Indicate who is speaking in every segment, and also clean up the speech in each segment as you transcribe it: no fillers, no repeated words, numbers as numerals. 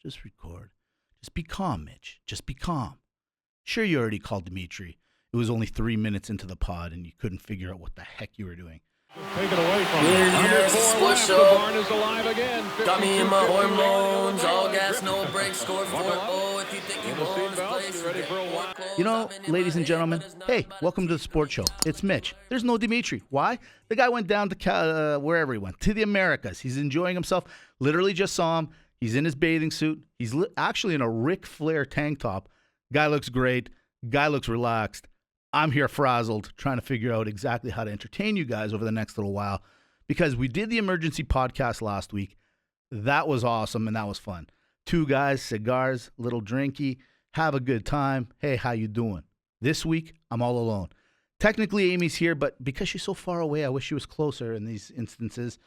Speaker 1: Just record. Just be calm, Mitch. Just be calm. Sure, you already called Dimitri. It was only 3 minutes into the pod, and you couldn't figure out what the heck you were doing.
Speaker 2: Taken away from
Speaker 3: Sports
Speaker 2: the
Speaker 3: show.
Speaker 2: barn is alive again.
Speaker 3: Got me in my hormones. All gas, no brakes. Score 4-0. If you think you own this place,
Speaker 2: ready for a walk.
Speaker 1: You know, ladies and gentlemen, hey, welcome to the sports show. It's Mitch. There's no Dimitri. Why? The guy went down to wherever he went, to the Americas. He's enjoying himself. Literally just saw him. He's in his bathing suit. He's actually in a Ric Flair tank top. Guy looks great. Guy looks relaxed. I'm here frazzled, trying to figure out exactly how to entertain you guys over the next little while, because we did the emergency podcast last week. That was awesome, and that was fun. Two guys, cigars, little drinky, have a good time. Hey, how you doing? This week, I'm all alone. Technically, Amy's here, but because she's so far away, I wish she was closer in these instances.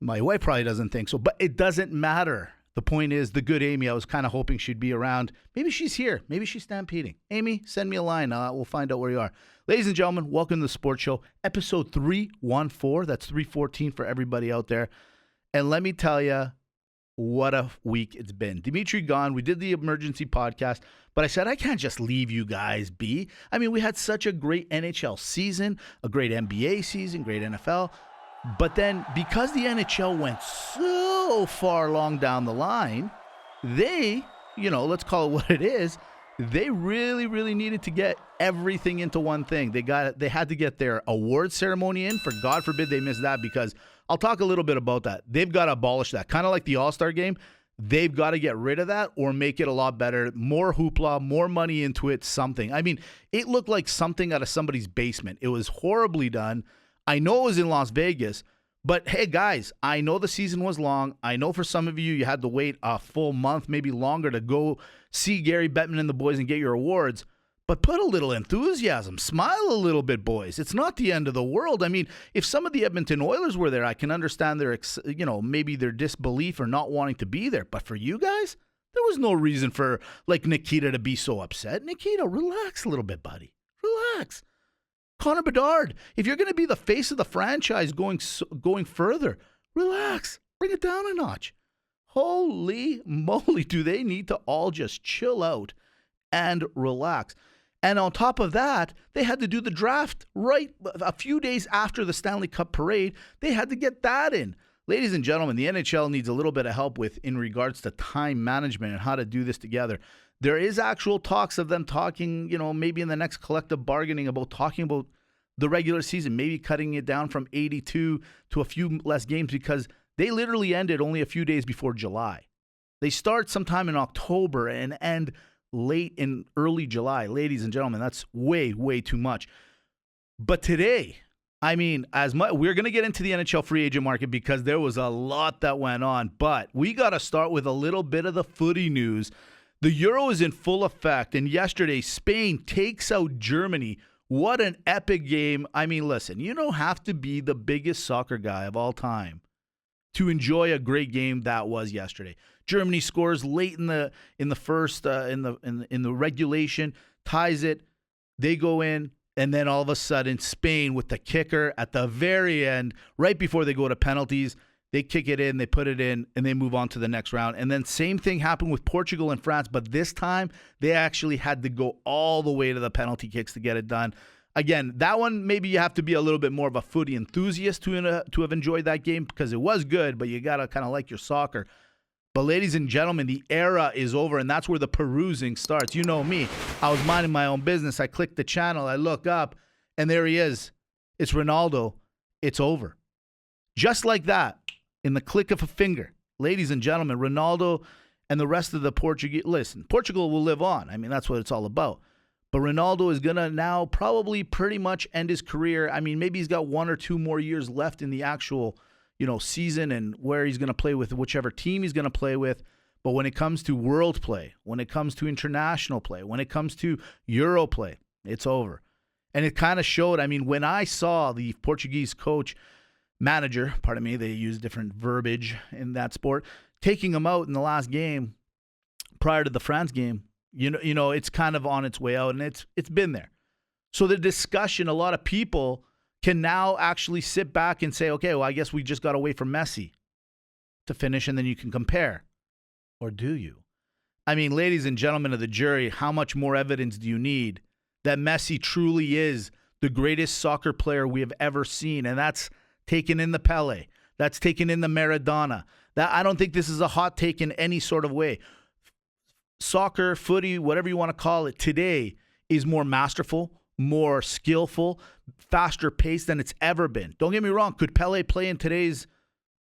Speaker 1: My wife probably doesn't think so, but it doesn't matter. The point is, the good Amy, I was kind of hoping she'd be around. Maybe she's here. Maybe she's stampeding. Amy, send me a line. We'll find out where you are. Ladies and gentlemen, welcome to the Sports Show, episode 314. That's 314 for everybody out there. And let me tell you, what a week it's been. Dimitri gone. We did the emergency podcast, but I said I can't just leave you guys be. I mean, we had such a great NHL season, a great NBA season, great NFL. But then because the NHL went so far along down the line, they, let's call it what it is, they really, really needed to get everything into one thing. They had to get their award ceremony in. For God forbid they miss that, because I'll talk a little bit about that. They've got to abolish that. Kind of like the All-Star game. They've got to get rid of that or make it a lot better. More hoopla, more money into it, something. I mean, it looked like something out of somebody's basement. It was horribly done. I know it was in Las Vegas, but hey, guys, I know the season was long. I know for some of you, you had to wait a full month, maybe longer, to go see Gary Bettman and the boys and get your awards. But put a little enthusiasm. Smile a little bit, boys. It's not the end of the world. I mean, if some of the Edmonton Oilers were there, I can understand their, maybe their disbelief or not wanting to be there. But for you guys, there was no reason for, Nikita to be so upset. Nikita, relax a little bit, buddy. Relax. Connor Bedard, if you're going to be the face of the franchise going further, relax. Bring it down a notch. Holy moly, do they need to all just chill out and relax. And on top of that, they had to do the draft right a few days after the Stanley Cup parade. They had to get that in. Ladies and gentlemen, the NHL needs a little bit of help in regards to time management and how to do this together. There is actual talks of them talking, maybe in the next collective bargaining about talking about the regular season, maybe cutting it down from 82 to a few less games, because they literally ended only a few days before July. They start sometime in October and end late in early July. Ladies and gentlemen, that's way, way too much. But today, we're going to get into the NHL free agent market because there was a lot that went on, but we got to start with a little bit of the footy news. The Euro is in full effect, and yesterday, Spain takes out Germany. What an epic game. I mean, listen, you don't have to be the biggest soccer guy of all time to enjoy a great game that was yesterday. Germany scores late in the first in the regulation, ties it. They go in, and then all of a sudden, Spain with the kicker at the very end, right before they go to penalties, they kick it in, they put it in, and they move on to the next round. And then same thing happened with Portugal and France, but this time they actually had to go all the way to the penalty kicks to get it done. Again, that one, maybe you have to be a little bit more of a footy enthusiast to have enjoyed that game, because it was good, but you got to kind of like your soccer. But ladies and gentlemen, the era is over, and that's where the perusing starts. You know me. I was minding my own business. I click the channel. I look up, and there he is. It's Ronaldo. It's over. Just like that. In the click of a finger. Ladies and gentlemen, Ronaldo and the rest of the Portuguese, listen, Portugal will live on. I mean, that's what it's all about. But Ronaldo is going to now probably pretty much end his career. I mean, maybe he's got 1 or 2 more years left in the actual, season and where he's going to play with whichever team he's going to play with. But when it comes to world play, when it comes to international play, when it comes to Euro play, it's over. And it kind of showed. I mean, when I saw the Portuguese manager, they use different verbiage in that sport, taking him out in the last game prior to the France game, it's kind of on its way out, and it's been there. So the discussion, a lot of people can now actually sit back and say, okay, well, I guess we just got to wait for Messi to finish, and then you can compare. Or do you? I mean, ladies and gentlemen of the jury, how much more evidence do you need that Messi truly is the greatest soccer player we have ever seen? And that's taken in the Pele. That's taken in the Maradona. That I don't think this is a hot take in any sort of way. Soccer, footy, whatever you want to call it, today is more masterful, more skillful, faster paced than it's ever been. Don't get me wrong. Could Pele play in today's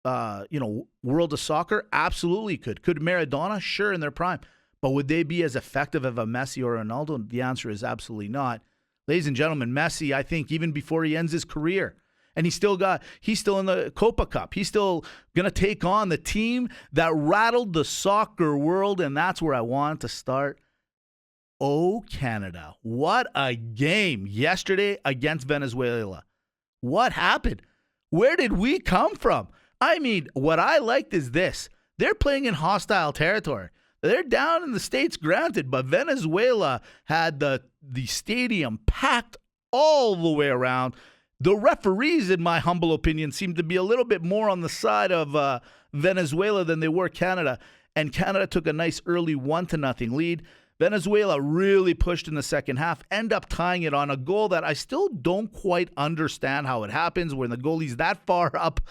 Speaker 1: world of soccer? Absolutely could. Could Maradona? Sure, in their prime. But would they be as effective as a Messi or Ronaldo? The answer is absolutely not. Ladies and gentlemen, Messi, I think even before he ends his career, and he's still in the Copa Cup. He's still going to take on the team that rattled the soccer world, and that's where I wanted to start. Oh, Canada. What a game yesterday against Venezuela. What happened? Where did we come from? I mean, what I liked is this. They're playing in hostile territory. They're down in the States, granted, but Venezuela had the stadium packed all the way around. The referees, in my humble opinion, seem to be a little bit more on the side of Venezuela than they were Canada. And Canada took a nice early 1-0 lead. Venezuela really pushed in the second half, end up tying it on a goal that I still don't quite understand how it happens when the goalie's that far up.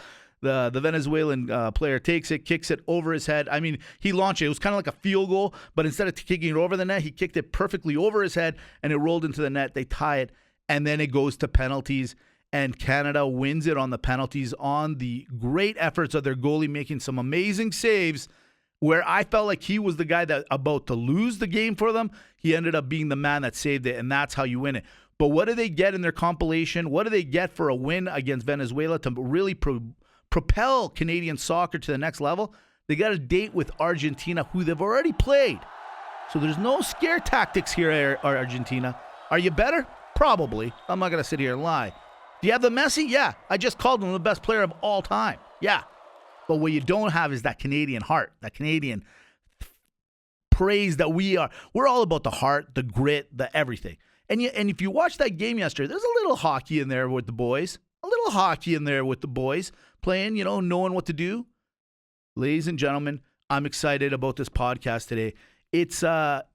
Speaker 1: The Venezuelan player takes it, kicks it over his head. I mean, he launched it. It was kind of like a field goal, but instead of kicking it over the net, he kicked it perfectly over his head, and it rolled into the net. They tie it, and then it goes to penalties. And Canada wins it on the penalties on the great efforts of their goalie making some amazing saves where I felt like he was the guy that about to lose the game for them. He ended up being the man that saved it, and that's how you win it. But what do they get in their compilation? What do they get for a win against Venezuela to really propel Canadian soccer to the next level? They got a date with Argentina, who they've already played. So there's no scare tactics here, Argentina. Are you better? Probably. I'm not going to sit here and lie. Do you have the Messi? Yeah. I just called him the best player of all time. Yeah. But what you don't have is that Canadian heart, that Canadian praise that we are. We're all about the heart, the grit, the everything. And if you watch that game yesterday, there's a little hockey in there with the boys. A little hockey in there with the boys playing, knowing what to do. Ladies and gentlemen, I'm excited about this podcast today. It's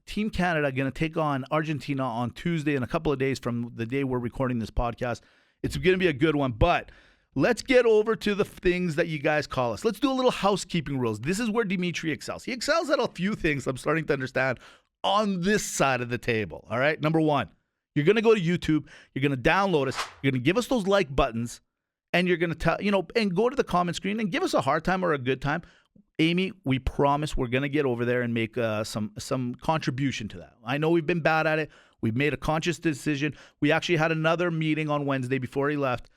Speaker 1: Team Canada going to take on Argentina on Tuesday in a couple of days from the day we're recording this podcast. It's going to be a good one, but let's get over to the things that you guys call us. Let's do a little housekeeping rules. This is where Dimitri excels. He excels at a few things I'm starting to understand on this side of the table, all right? Number one, you're going to go to YouTube. You're going to download us. You're going to give us those like buttons, and you're going to tell, and go to the comment screen and give us a hard time or a good time. Amy, we promise we're going to get over there and make some contribution to that. I know we've been bad at it. We've made a conscious decision. We actually had another meeting on Wednesday before he left.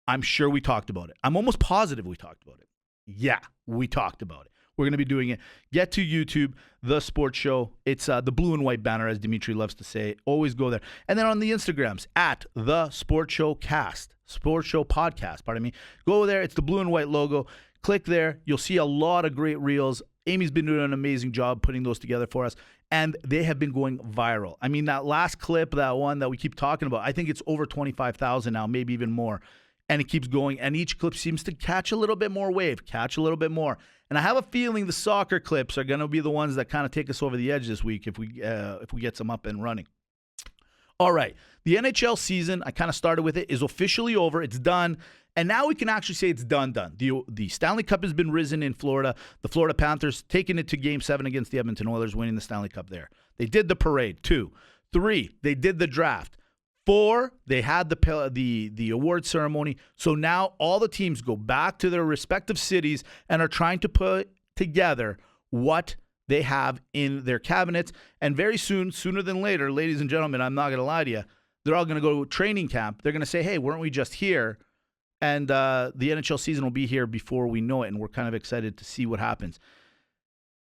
Speaker 1: I'm sure we talked about it. I'm almost positive we talked about it. Yeah, we talked about it. We're going to be doing it. Get to YouTube, The Sports Show. It's the blue and white banner, as Dimitri loves to say. Always go there. And then on the Instagrams, at The Sports Show Cast, Sports Show Podcast, pardon me. Go there. It's the blue and white logo. Click there. You'll see a lot of great reels. Amy's been doing an amazing job putting those together for us, and they have been going viral. I mean, that last clip, that one that we keep talking about, I think it's over 25,000 now, maybe even more, and it keeps going, and each clip seems to catch a little bit more wave, catch a little bit more. And I have a feeling the soccer clips are going to be the ones that kind of take us over the edge this week if we get some up and running. All right, the NHL season, I kind of started with it, is officially over. It's done. And now we can actually say it's done. The Stanley Cup has been risen in Florida. The Florida Panthers taking it to Game 7 against the Edmonton Oilers, winning the Stanley Cup there. They did the parade. 2. 3, they did the draft. 4, they had the award ceremony. So now all the teams go back to their respective cities and are trying to put together what they have in their cabinets. And very soon, sooner than later, ladies and gentlemen, I'm not going to lie to you, they're all going to go to training camp. They're going to say, hey, weren't we just here? And the NHL season will be here before we know it, and we're kind of excited to see what happens.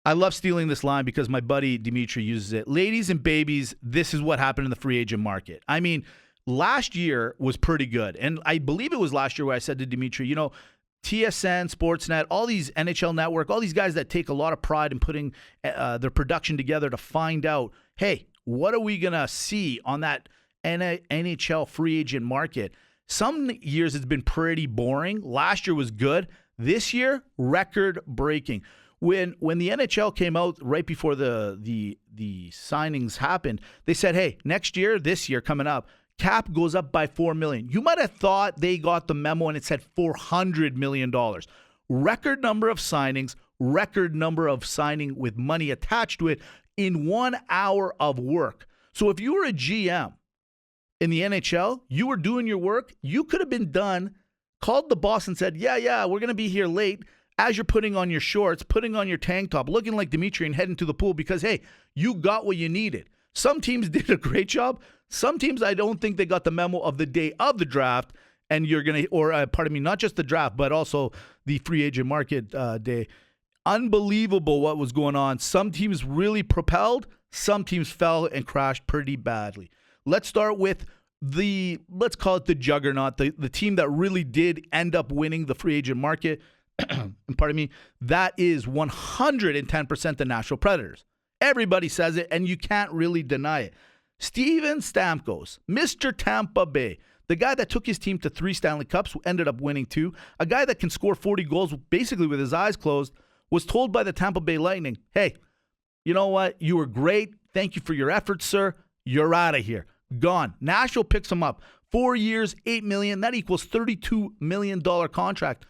Speaker 1: I love stealing this line because my buddy Dimitri uses it. Ladies and babies, this is what happened in the free agent market. I mean, last year was pretty good. And I believe it was last year where I said to Dimitri, TSN, Sportsnet, all these NHL Network, all these guys that take a lot of pride in putting their production together to find out, hey, what are we going to see on that NHL free agent market? Some years it's been pretty boring. Last year was good. This year, record-breaking. when the NHL came out right before the signings happened, they said, hey, this year coming up, cap goes up by $4 million. You might have thought they got the memo and it said $400 million. Record number of signings, record number of signing with money attached to it in 1 hour of work. So if you were a GM in the NHL, you were doing your work, you could have been done, called the boss and said, yeah, we're going to be here late as you're putting on your shorts, putting on your tank top, looking like Dimitri and heading to the pool because, hey, you got what you needed. Some teams did a great job. Some teams, I don't think they got the memo of the day of the draft, and you're going to, not just the draft, but also the free agent market day. Unbelievable what was going on. Some teams really propelled. Some teams fell and crashed pretty badly. Let's start with let's call it the juggernaut, the team that really did end up winning the free agent market. Pardon me. That is 110% the Nashville Predators. Everybody says it, and you can't really deny it. Steven Stamkos, Mr. Tampa Bay, the guy that took his team to 3 Stanley Cups, who ended up winning 2, a guy that can score 40 goals basically with his eyes closed, was told by the Tampa Bay Lightning, hey, you know what? You were great. Thank you for your efforts, sir. You're out of here. Gone. Nashville picks him up. 4 years, $8 million. That equals $32 million contract.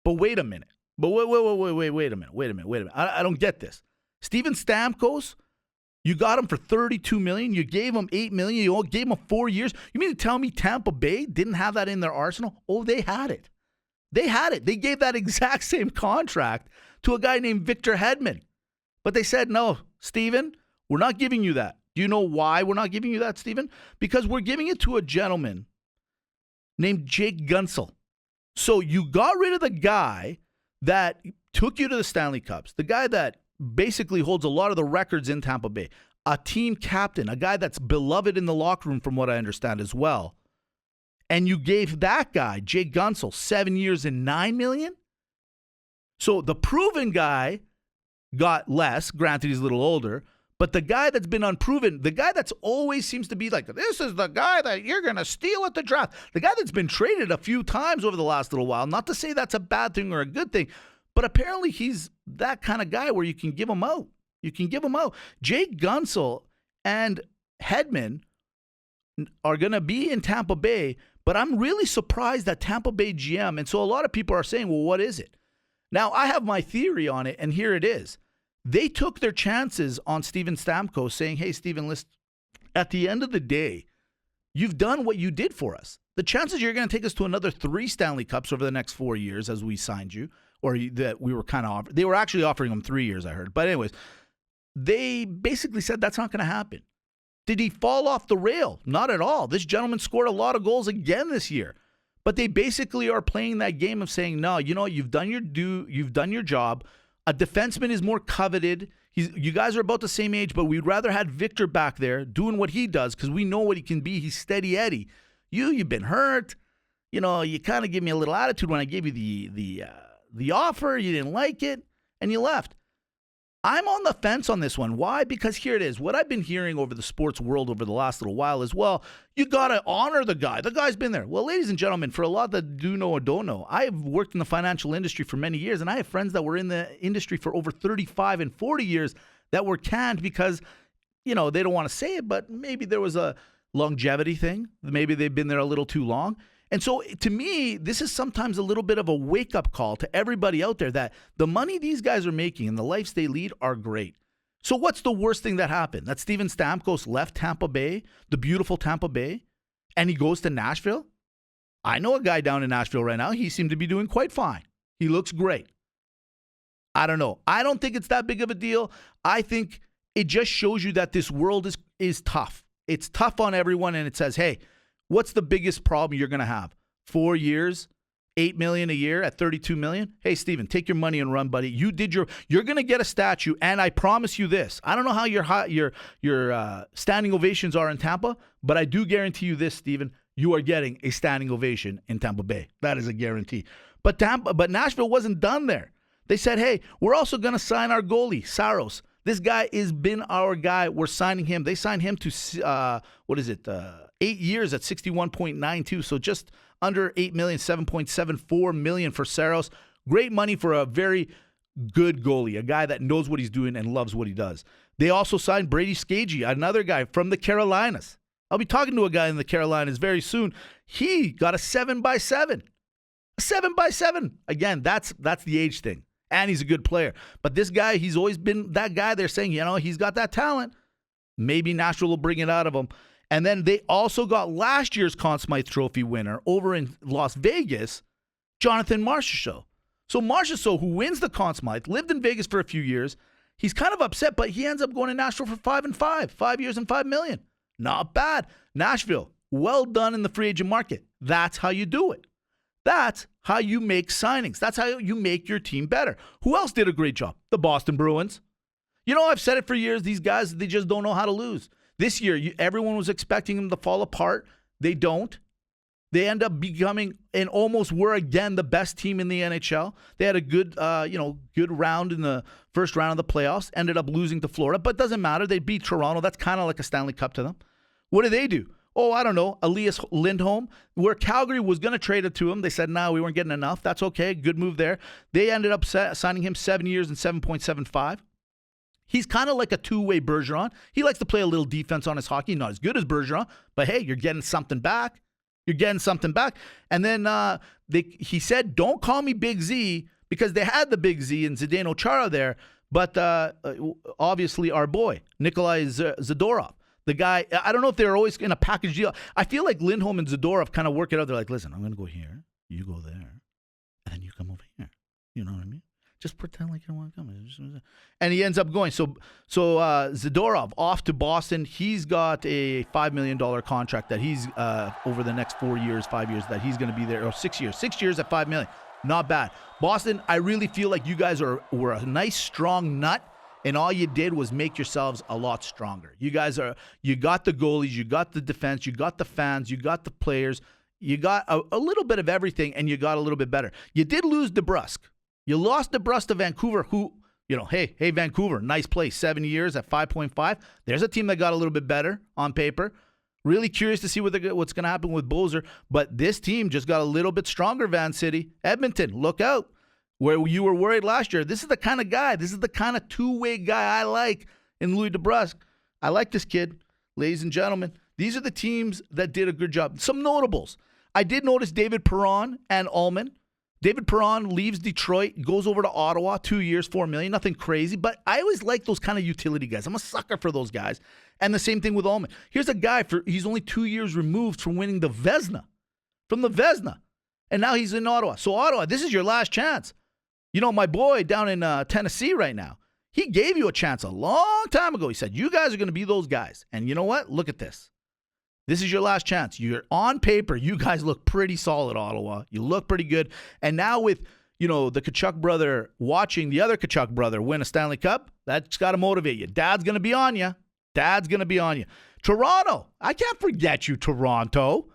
Speaker 1: But wait a minute. Wait a minute. I don't get this. Steven Stamkos, you got him for $32 million. You gave him $8 million. You gave him 4 years. You mean to tell me Tampa Bay didn't have that in their arsenal? Oh, they had it. They had it. They gave that exact same contract to a guy named Victor Hedman. But they said, no, Steven, we're not giving you that. Do you know why we're not giving you that, Steven? Because we're giving it to a gentleman named Jake Guentzel. So you got rid of the guy that took you to the Stanley Cups, the guy that basically holds a lot of the records in Tampa Bay, a team captain, a guy that's beloved in the locker room from what I understand as well. And you gave that guy, Jake Guentzel, 7 years and $9 million? So the proven guy got less, granted he's a little older, but the guy that's been unproven, the guy that's always seems to be like, this is the guy that you're going to steal at the draft, the guy that's been traded a few times over the last little while, not to say that's a bad thing or a good thing, but apparently he's that kind of guy where you can give him out. You can give him out. Jake Guentzel and Hedman are going to be in Tampa Bay, but I'm really surprised that Tampa Bay GM, and so a lot of people are saying, well, what is it? Now, I have my theory on it, and here it is. They took their chances on Steven Stamkos saying, hey, Steven, listen, at the end of the day, you've done what you did for us. The chances you're going to take us to another 3 Stanley Cups over the next 4 years as we signed you, or that we were kind of they were actually offering him 3 years, I heard. But anyways, they basically said that's not going to happen. Did he fall off the rail? Not at all. This gentleman scored a lot of goals again this year. But they basically are playing that game of saying, no, you know, you've done your job. A defenseman is more coveted. You guys are about the same age, but we'd rather have Victor back there doing what he does because we know what he can be. He's steady Eddie. You've been hurt. You know, you kind of gave me a little attitude when I gave you the offer. You didn't like it, and you left. I'm on the fence on this one. Why? Because here it is. What I've been hearing over the sports world over the last little while is, well, you got to honor the guy. The guy's been there. Well, ladies and gentlemen, for a lot that do know or don't know, I have worked in the financial industry for many years, and I have friends that were in the industry for over 35 and 40 years that were canned because, you know, they don't want to say it, but maybe there was a longevity thing. Maybe they've been there a little too long. And so to me, this is sometimes a little bit of a wake-up call to everybody out there that the money these guys are making and the lives they lead are great. So what's the worst thing that happened? That Steven Stamkos left Tampa Bay, the beautiful Tampa Bay, and he goes to Nashville? I know a guy down in Nashville right now. He seemed to be doing quite fine. He looks great. I don't know. I don't think it's that big of a deal. I think it just shows you that this world is tough. It's tough on everyone, and it says, hey, what's the biggest problem you're going to have? 4 years, $8 million a year at $32 million? Hey, Steven, take your money and run, buddy. You're going to get a statue, and I promise you this. I don't know how your standing ovations are in Tampa, but I do guarantee you this, Steven. You are getting a standing ovation in Tampa Bay. That is a guarantee. But Nashville wasn't done there. They said, hey, we're also going to sign our goalie, Saros. This guy has been our guy. We're signing him. They signed him to, 8 years at 61.92, so just under $8 million, $7.74 million for Saros. Great money for a very good goalie, a guy that knows what he's doing and loves what he does. They also signed Brady Skagey, another guy from the Carolinas. I'll be talking to a guy in the Carolinas very soon. He got a 7x7. A 7x7. Again, that's the age thing. And he's a good player. But this guy, he's always been that guy. They're saying, he's got that talent. Maybe Nashville will bring it out of him. And then they also got last year's Conn Smythe Trophy winner over in Las Vegas, Jonathan Marchessault. So Marchessault, who wins the Conn Smythe, lived in Vegas for a few years. He's kind of upset, but he ends up going to Nashville for 5 and 5. 5 years and $5 million. Not bad. Nashville, well done in the free agent market. That's how you do it. That's how you make signings. That's how you make your team better. Who else did a great job? The Boston Bruins. I've said it for years. These guys, they just don't know how to lose. This year, everyone was expecting them to fall apart. They don't. They end up becoming and almost were again the best team in the NHL. They had a good, good round in the first round of the playoffs. Ended up losing to Florida, but doesn't matter. They beat Toronto. That's kind of like a Stanley Cup to them. What do? Oh, I don't know. Elias Lindholm, where Calgary was going to trade it to him. They said, no, we weren't getting enough. That's okay. Good move there. They ended up signing him 7 years and 7.75. He's kind of like a two-way Bergeron. He likes to play a little defense on his hockey. Not as good as Bergeron, but hey, you're getting something back. You're getting something back. And then he said, don't call me Big Z, because they had the Big Z and Zdeno Chara there, but obviously our boy, Nikolai Zadorov. The guy, I don't know if they're always in a package deal. I feel like Lindholm and Zadorov kind of work it out. They're like, listen, I'm going to go here, you go there, and then you come over here. You know what I mean? Just pretend like you don't want to come. And he ends up going. So Zadorov off to Boston. He's got a $5 million contract that he's over the next 4 years, 5 years that he's going to be there, or 6 years. 6 years at $5 million. Not bad. Boston, I really feel like you guys were a nice, strong nut, and all you did was make yourselves a lot stronger. You got the goalies, you got the defense, you got the fans, you got the players, you got a little bit of everything, and you got a little bit better. You did lose DeBrusk. You lost DeBrusk to Vancouver, who, hey, Vancouver, nice place, 7 years at 5.5. There's a team that got a little bit better on paper. Really curious to see what's going to happen with Bozer. But this team just got a little bit stronger, Van City. Edmonton, look out. Where you were worried last year. This is the kind of guy, this is the kind of two-way guy I like in Louis DeBrusk. I like this kid, ladies and gentlemen. These are the teams that did a good job. Some notables. I did notice David Perron and Ullman. David Perron leaves Detroit, goes over to Ottawa, 2 years, $4 million, nothing crazy. But I always like those kind of utility guys. I'm a sucker for those guys. And the same thing with Ullman. Here's a guy, he's only 2 years removed from winning the Vezina, from the Vezina. And now he's in Ottawa. So Ottawa, this is your last chance. My boy down in Tennessee right now, he gave you a chance a long time ago. He said, you guys are going to be those guys. And you know what? Look at this. This is your last chance. You're on paper. You guys look pretty solid, Ottawa. You look pretty good. And now with, the Tkachuk brother watching the other Tkachuk brother win a Stanley Cup, that's got to motivate you. Dad's going to be on you. Dad's going to be on you. Toronto. I can't forget you, Toronto.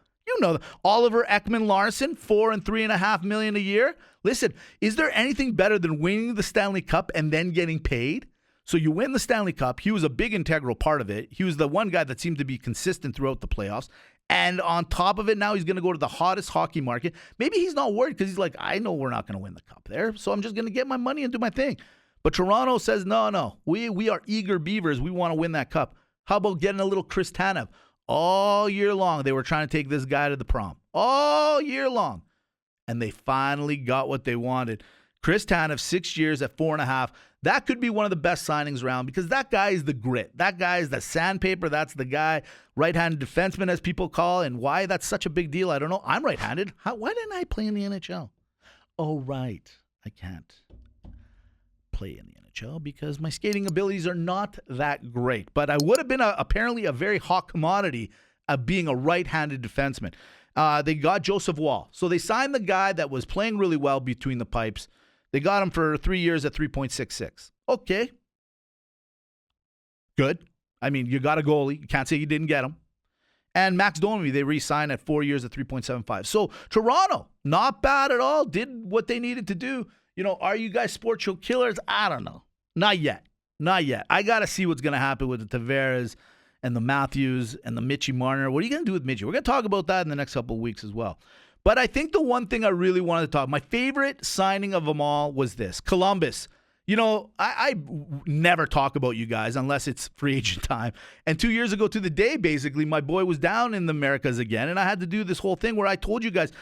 Speaker 1: Oliver Ekman-Larsson, $4 and $3.5 million a year. Listen, is there anything better than winning the Stanley Cup and then getting paid? So you win the Stanley Cup. He was a big integral part of it. He was the one guy that seemed to be consistent throughout the playoffs. And on top of it, now he's going to go to the hottest hockey market. Maybe he's not worried because he's like, I know we're not going to win the Cup there, so I'm just going to get my money and do my thing. But Toronto says, no. We are eager beavers. We want to win that Cup. How about getting a little Chris Tanev? All year long, they were trying to take this guy to the prom. All year long. And they finally got what they wanted. Chris Tanev, 6 years at 4.5. That could be one of the best signings around because that guy is the grit. That guy is the sandpaper. That's the guy, right-handed defenseman, as people call. And why that's such a big deal, I don't know. I'm right-handed. Why didn't I play in the NHL? Oh, right. I can't play in the NHL because my skating abilities are not that great. But I would have been apparently a very hot commodity of being a right-handed defenseman. They got Joseph Wall. So they signed the guy that was playing really well between the pipes. They got him for 3 years at 3.66. Okay. Good. I mean, you got a goalie. You can't say you didn't get him. And Max Domi, they re-signed at 4 years at 3.75. So Toronto, not bad at all. Did what they needed to do. Are you guys sports show killers? I don't know. Not yet. I got to see what's going to happen with the Tavares and the Matthews and the Mitchie Marner. What are you going to do with Mitchie? We're going to talk about that in the next couple of weeks as well. But I think the one thing I really wanted to talk, my favorite signing of them all was this. Columbus. I never talk about you guys unless it's free agent time. And 2 years ago to the day, basically, my boy was down in the Americas again, and I had to do this whole thing where I told you guys,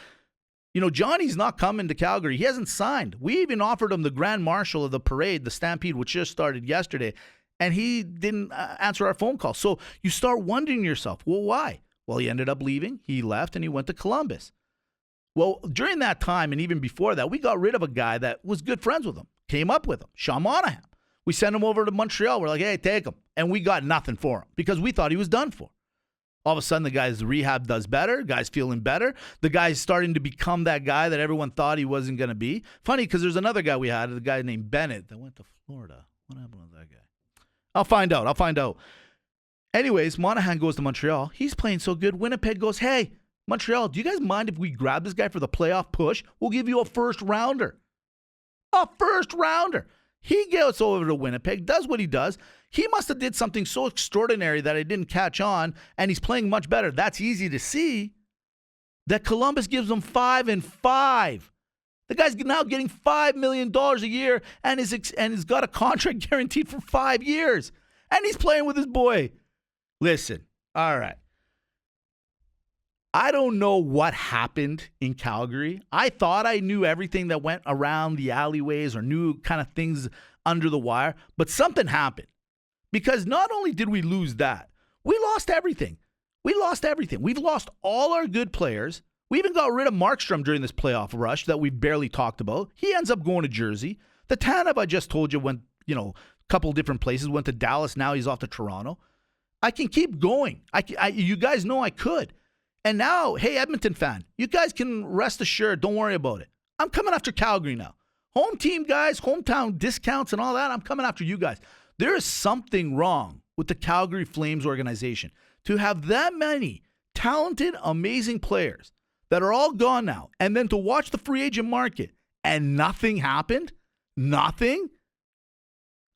Speaker 1: Johnny's not coming to Calgary. He hasn't signed. We even offered him the Grand Marshal of the parade, the Stampede, which just started yesterday, and he didn't answer our phone call. So you start wondering yourself, well, why? Well, he ended up leaving. He left, and he went to Columbus. Well, during that time, and even before that, we got rid of a guy that was good friends with him. Came up with him, Sean Monahan. We sent him over to Montreal. We're like, hey, take him. And we got nothing for him because we thought he was done for. All of a sudden, the guy's rehab does better. Guy's feeling better. The guy's starting to become that guy that everyone thought he wasn't going to be. Funny because there's another guy we had, a guy named Bennett that went to Florida. What happened with that guy? I'll find out. Anyways, Monahan goes to Montreal. He's playing so good. Winnipeg goes, hey, Montreal, do you guys mind if we grab this guy for the playoff push? We'll give you a first rounder. A first rounder. He gets over to Winnipeg, does what he does. He must have did something so extraordinary that I didn't catch on, and he's playing much better. That's easy to see. That Columbus gives him 5 and 5. The guy's now getting $5 million a year and he's got a contract guaranteed for 5 years. And he's playing with his boy. Listen, all right. I don't know what happened in Calgary. I thought I knew everything that went around the alleyways or knew kind of things under the wire, but something happened. Because not only did we lose that, we lost everything. We've lost all our good players. We even got rid of Markstrom during this playoff rush that we've barely talked about. He ends up going to Jersey. The Tanev, I just told you, went, a couple different places, went to Dallas. Now he's off to Toronto. I can keep going. You guys know I could. And now, hey, Edmonton fan, you guys can rest assured. Don't worry about it. I'm coming after Calgary now. Home team guys, hometown discounts and all that, I'm coming after you guys. There is something wrong with the Calgary Flames organization to have that many talented, amazing players that are all gone now, and then to watch the free agent market and nothing happened? Nothing?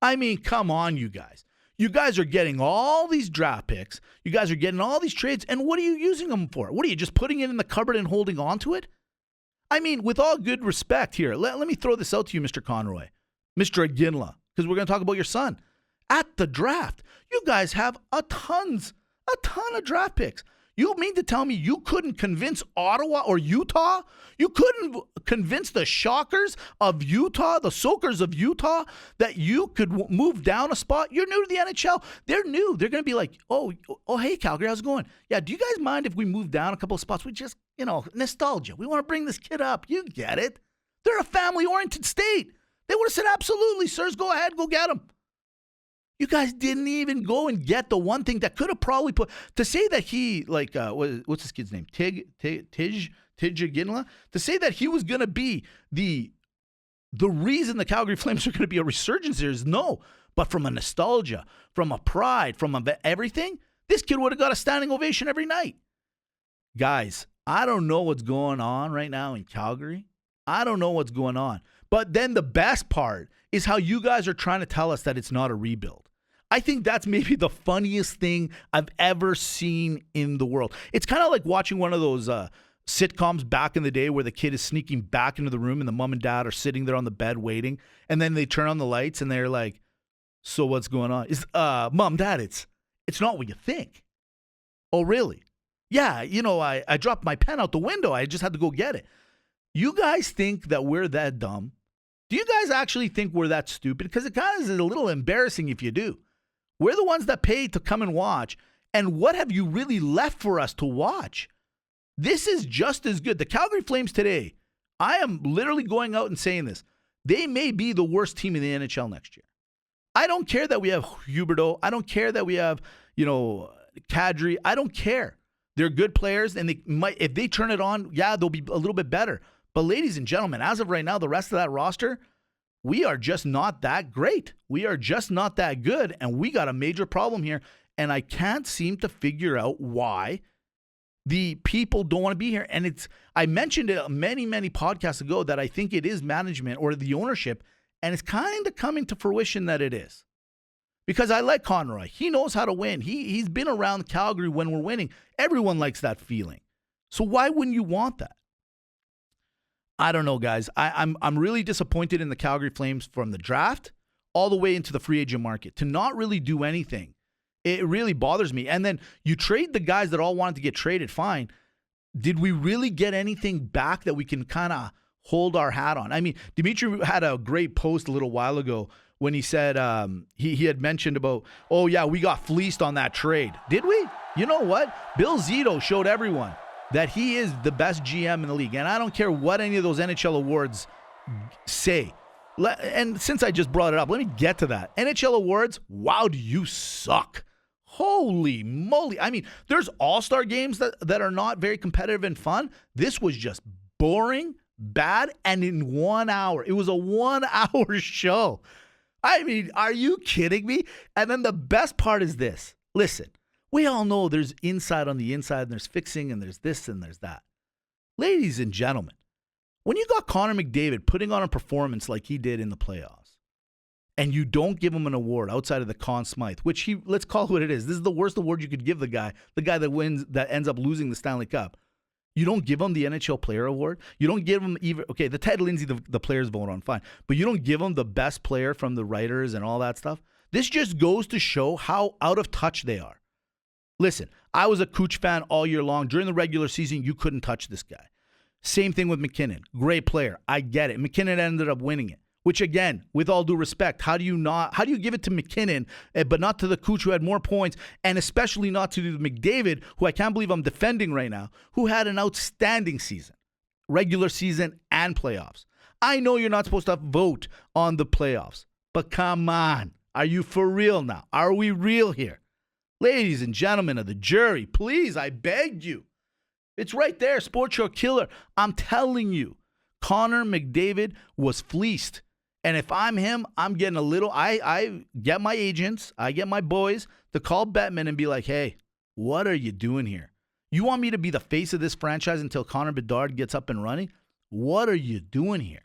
Speaker 1: I mean, come on, you guys. You guys are getting all these draft picks. You guys are getting all these trades. And what are you using them for? What are you, just putting it in the cupboard and holding on to it? I mean, with all good respect here, let me throw this out to you, Mr. Conroy, Mr. Aginla, because we're going to talk about your son. At the draft, you guys have a ton of draft picks. You mean to tell me you couldn't convince Ottawa or Utah? You couldn't convince the Shockers of Utah, the Soakers of Utah, that you could move down a spot? You're new to the NHL. They're new. They're going to be like, oh, hey, Calgary, how's it going? Yeah, do you guys mind if we move down a couple of spots? We just, nostalgia. We want to bring this kid up. You get it. They're a family-oriented state. They would have said, absolutely, sirs, go ahead, go get him. You guys didn't even go and get the one thing that could have probably put to say that he what's this kid's name? Tij Aginla? To say that he was going to be the reason the Calgary Flames are going to be a resurgence here is no. But from a nostalgia, from a pride, from everything, this kid would have got a standing ovation every night. Guys, I don't know what's going on right now in Calgary. I don't know what's going on. But then the best part is how you guys are trying to tell us that it's not a rebuild. I think that's maybe the funniest thing I've ever seen in the world. It's kind of like watching one of those sitcoms back in the day where the kid is sneaking back into the room and the mom and dad are sitting there on the bed waiting, and then they turn on the lights and they're like, so what's going on? Mom, Dad, it's not what you think. Oh, really? Yeah, I dropped my pen out the window. I just had to go get it. You guys think that we're that dumb? Do you guys actually think we're that stupid? Because it kind of is a little embarrassing if you do. We're the ones that paid to come and watch. And what have you really left for us to watch? This is just as good. The Calgary Flames today, I am literally going out and saying this. They may be the worst team in the NHL next year. I don't care that we have Huberdeau. I don't care that we have, Kadri. I don't care. They're good players, and they might, if they turn it on, yeah, they'll be a little bit better. But ladies and gentlemen, as of right now, the rest of that roster, we are just not that great. We are just not that good, and we got a major problem here, and I can't seem to figure out why the people don't want to be here. And I mentioned it many, many podcasts ago that I think it is management or the ownership, and it's kind of coming to fruition that it is. Because I like Conroy. He knows how to win. He's been around Calgary when we're winning. Everyone likes that feeling. So why wouldn't you want that? I don't know, guys. I'm really disappointed in the Calgary Flames from the draft. all the way into the free agent market to not really do anything. It really bothers me. And then you trade the guys that all wanted to get traded, fine. Did we really get anything back that we can kind of hold our hat on? I mean, Dimitri had a great post a little while ago when he said he had mentioned about, oh, yeah, we got fleeced on that trade. Did we? You know what? Bill Zito showed everyone that he is the best GM in the league. And I don't care what any of those NHL awards say. And since I just brought it up, let me get to that. NHL awards, wow, do you suck. Holy moly. I mean, there's all-star games that are not very competitive and fun. This was just boring, bad, and in 1 hour. It was a 1 hour show. I mean, are you kidding me? And then the best part is this. Listen, we all know there's inside on the inside, and there's fixing, and there's this, and there's that. Ladies and gentlemen, when you got Connor McDavid putting on a performance like he did in the playoffs, and you don't give him an award outside of the Conn Smythe, which let's call it what it is. This is the worst award you could give the guy that wins, that ends up losing the Stanley Cup. You don't give him the NHL Player Award. You don't give him even, okay, the Ted Lindsay, the players vote on, fine. But you don't give him the best player from the writers and all that stuff. This just goes to show how out of touch they are. Listen, I was a Cooch fan all year long. During the regular season, you couldn't touch this guy. Same thing with McKinnon. Great player. I get it. McKinnon ended up winning it. Which, again, with all due respect, how do you give it to McKinnon, but not to the Cooch who had more points, and especially not to McDavid, who I can't believe I'm defending right now, who had an outstanding season, regular season and playoffs. I know you're not supposed to vote on the playoffs, but come on. Are you for real now? Are we real here? Ladies and gentlemen of the jury, please, I beg you. It's right there, Sports Show Killer. I'm telling you, Connor McDavid was fleeced. And if I'm him, I'm getting a little, I get my agents, I get my boys to call Bettman and be like, hey, what are you doing here? You want me to be the face of this franchise until Connor Bedard gets up and running? What are you doing here?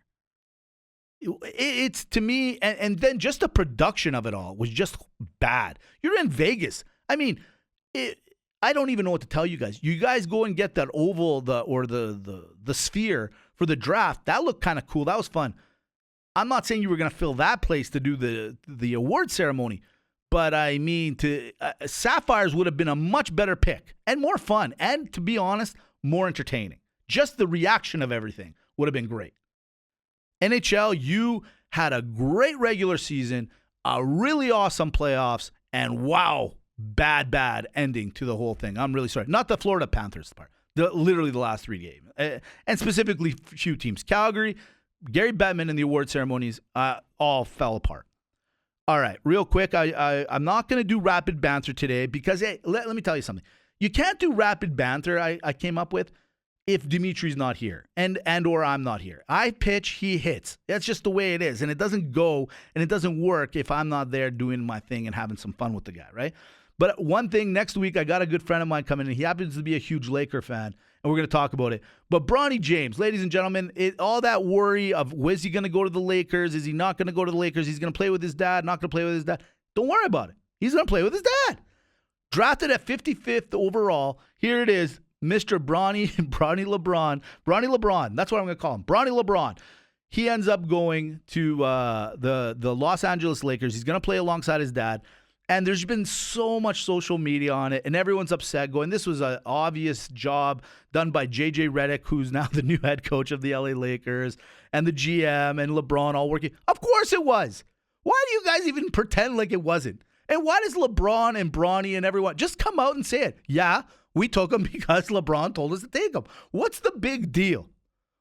Speaker 1: It's to me, and then just the production of it all was just bad. You're in Vegas. I mean, I don't even know what to tell you guys. You guys go and get that oval, the sphere for the draft. That looked kind of cool. That was fun. I'm not saying you were going to fill that place to do the award ceremony, but I mean, Sapphires would have been a much better pick and more fun, and to be honest, more entertaining. Just the reaction of everything would have been great. NHL, you had a great regular season, a really awesome playoffs, and wow, bad ending to the whole thing. I'm really sorry. Not the Florida Panthers part. Literally the last 3 games, and specifically few teams. Calgary, Gary Bettman and the award ceremonies all fell apart. All right, real quick, I'm not going to do rapid banter today because, hey, let me tell you something. You can't do rapid banter, I came up with, if Dimitri's not here and or I'm not here. I pitch, he hits. That's just the way it is, and it doesn't go and it doesn't work if I'm not there doing my thing and having some fun with the guy, right? But one thing, next week, I got a good friend of mine coming in. He happens to be a huge Laker fan, and we're going to talk about it. But Bronny James, ladies and gentlemen, all that worry of, was he going to go to the Lakers? Is he not going to go to the Lakers? He's going to play with his dad, not going to play with his dad. Don't worry about it. He's going to play with his dad. Drafted at 55th overall. Here it is, Mr. Bronny LeBron. That's what I'm going to call him. Bronny LeBron. He ends up going to the Los Angeles Lakers. He's going to play alongside his dad. And there's been so much social media on it, and everyone's upset going, this was an obvious job done by J.J. Redick, who's now the new head coach of the L.A. Lakers, and the GM and LeBron all working. Of course it was. Why do you guys even pretend like it wasn't? And why does LeBron and Bronny and everyone just come out and say it? Yeah, we took him because LeBron told us to take him. What's the big deal?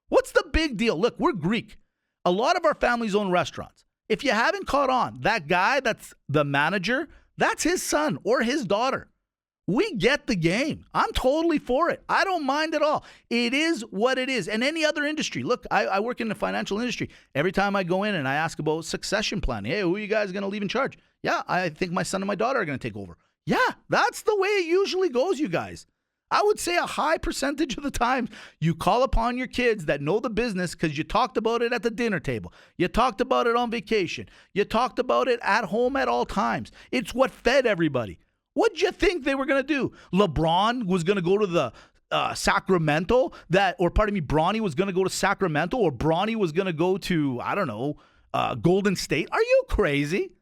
Speaker 1: What's the big deal? Look, we're Greek. A lot of our families own restaurants. If you haven't caught on, that guy that's the manager, that's his son or his daughter. We get the game. I'm totally for it. I don't mind at all. It is what it is. And any other industry. Look, I work in the financial industry. Every time I go in and I ask about succession planning, hey, who are you guys going to leave in charge? Yeah, I think my son and my daughter are going to take over. Yeah, that's the way it usually goes, you guys. I would say a high percentage of the time you call upon your kids that know the business because you talked about it at the dinner table. You talked about it on vacation. You talked about it at home at all times. It's what fed everybody. What'd you think they were going to do? LeBron was going to go to the Sacramento Bronny was going to go to Sacramento, or Bronny was going to go to, I don't know, Golden State. Are you crazy?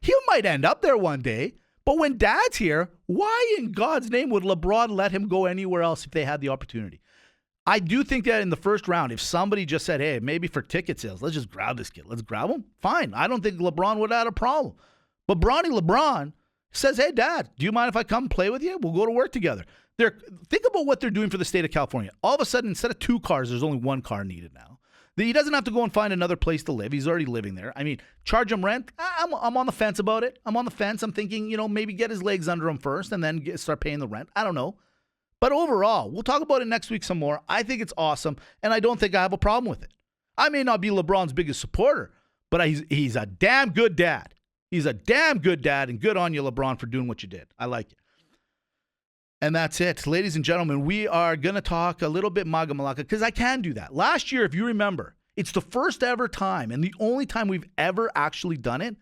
Speaker 1: He might end up there one day. But when Dad's here, why in God's name would LeBron let him go anywhere else if they had the opportunity? I do think that in the first round, if somebody just said, hey, maybe for ticket sales, let's just grab this kid. Let's grab him. Fine. I don't think LeBron would have had a problem. But LeBron says, hey, Dad, do you mind if I come play with you? We'll go to work together. Think about what they're doing for the state of California. All of a sudden, instead of 2 cars, there's only 1 car needed now. He doesn't have to go and find another place to live. He's already living there. I mean, charge him rent. I'm on the fence about it. I'm on the fence. I'm thinking, maybe get his legs under him first and then start paying the rent. I don't know. But overall, we'll talk about it next week some more. I think it's awesome, and I don't think I have a problem with it. I may not be LeBron's biggest supporter, but he's a damn good dad. He's a damn good dad, and good on you, LeBron, for doing what you did. I like it. And that's it. Ladies and gentlemen, we are going to talk a little bit MAGA Malaka because I can do that. Last year, if you remember, it's the first ever time and the only time we've ever actually done it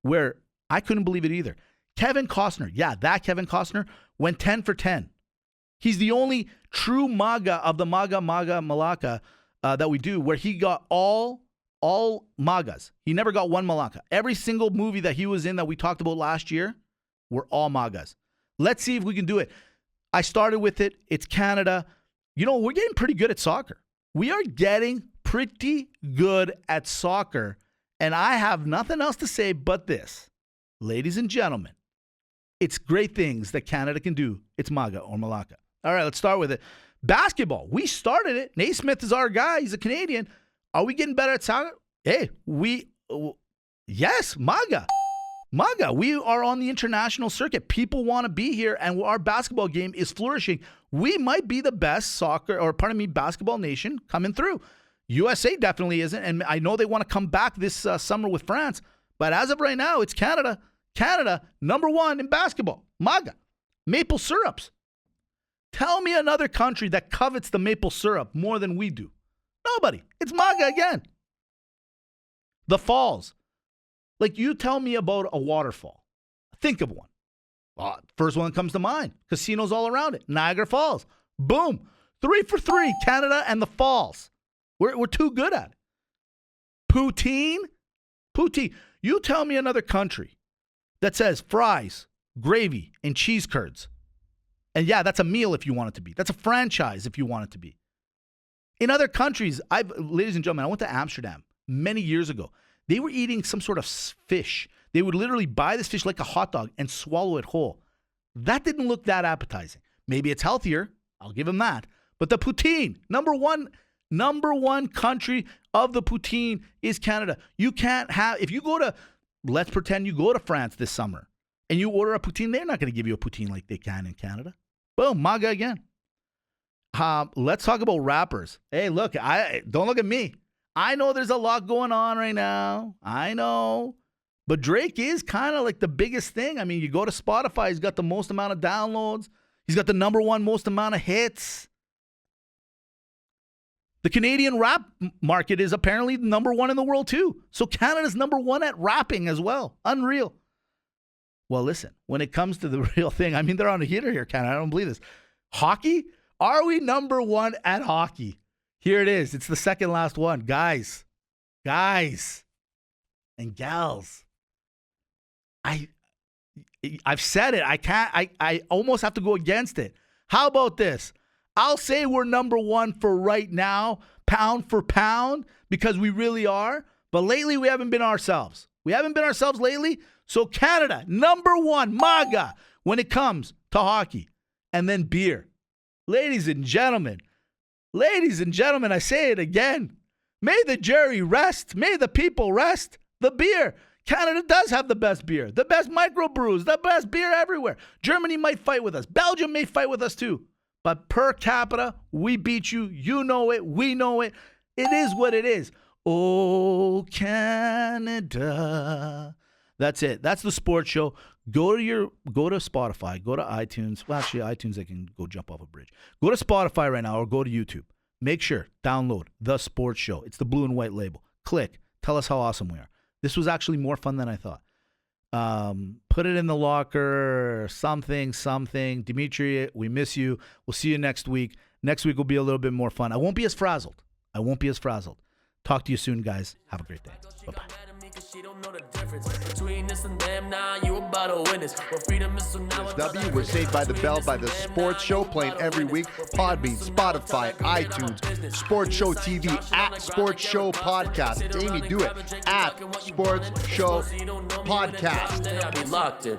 Speaker 1: where I couldn't believe it either. Kevin Costner, that Kevin Costner went 10 for 10. He's the only true MAGA of the MAGA Malaka that we do where he got all MAGAs. He never got one Malaka. Every single movie that he was in that we talked about last year were all MAGAs. Let's see if we can do it. I started with it. It's Canada. We're getting pretty good at soccer. We are getting pretty good at soccer. And I have nothing else to say but this. Ladies and gentlemen, it's great things that Canada can do. It's MAGA or Malaka. All right, let's start with it. Basketball. We started it. Naismith is our guy. He's a Canadian. Are we getting better at soccer? Hey, yes, MAGA. MAGA, we are on the international circuit. People want to be here, and our basketball game is flourishing. We might be the best basketball nation coming through. USA definitely isn't, and I know they want to come back this summer with France, but as of right now, it's Canada. Canada, number 1 in basketball. MAGA. Maple syrups. Tell me another country that covets the maple syrup more than we do. Nobody. It's MAGA again. The falls. You tell me about a waterfall. Think of one. First one that comes to mind. Casinos all around it. Niagara Falls. Boom. 3 for 3. Canada and the falls. We're too good at it. Poutine. You tell me another country that says fries, gravy, and cheese curds. And that's a meal if you want it to be. That's a franchise if you want it to be. In other countries, ladies and gentlemen, I went to Amsterdam many years ago. They were eating some sort of fish. They would literally buy this fish like a hot dog and swallow it whole. That didn't look that appetizing. Maybe it's healthier. I'll give them that. But the poutine, number one country of the poutine is Canada. You can't have, if you go to, let's pretend you go to France this summer and you order a poutine, they're not going to give you a poutine like they can in Canada. Boom, MAGA again. Let's talk about rappers. Hey, look, don't look at me. I know there's a lot going on right now. I know. But Drake is kind of like the biggest thing. I mean, you go to Spotify, he's got the most amount of downloads. He's got the number 1 most amount of hits. The Canadian rap market is apparently number 1 in the world too. So Canada's number 1 at rapping as well. Unreal. Well, listen, when it comes to the real thing, I mean, they're on a heater here, Canada. I don't believe this. Hockey? Are we number 1 at hockey? Here it is. It's the second last one. Guys and gals. I've said it. I almost have to go against it. How about this? I'll say we're number 1 for right now, pound for pound, because we really are. But lately, we haven't been ourselves. We haven't been ourselves lately. So Canada, number 1, MAGA, when it comes to hockey. And then beer. Ladies and gentlemen, I say it again. May the jury rest. May the people rest. The beer. Canada does have the best beer, the best microbrews, the best beer everywhere. Germany might fight with us. Belgium may fight with us too. But per capita, we beat you. You know it. We know it. It is what it is. Oh, Canada. That's it. That's the sports show. Go to Spotify. Go to iTunes. Well, actually, iTunes, they can go jump off a bridge. Go to Spotify right now or go to YouTube. Make sure, download The Sports Show. It's the blue and white label. Click. Tell us how awesome we are. This was actually more fun than I thought. Put it in the locker, something. Dimitri, we miss you. We'll see you next week. Next week will be a little bit more fun. I won't be as frazzled. Talk to you soon, guys. Have a great day. Bye-bye.
Speaker 3: She don't know the difference between this and them. Now you about to witness. Well, freedom is so now.
Speaker 4: W, we're Saved by the Bell by the Sports Show, playing every week. Podbean, Spotify, iTunes, Sports Show TV, at Sports Show Podcast. Amy, do it. At Sports Show Podcast.
Speaker 3: I be locked in.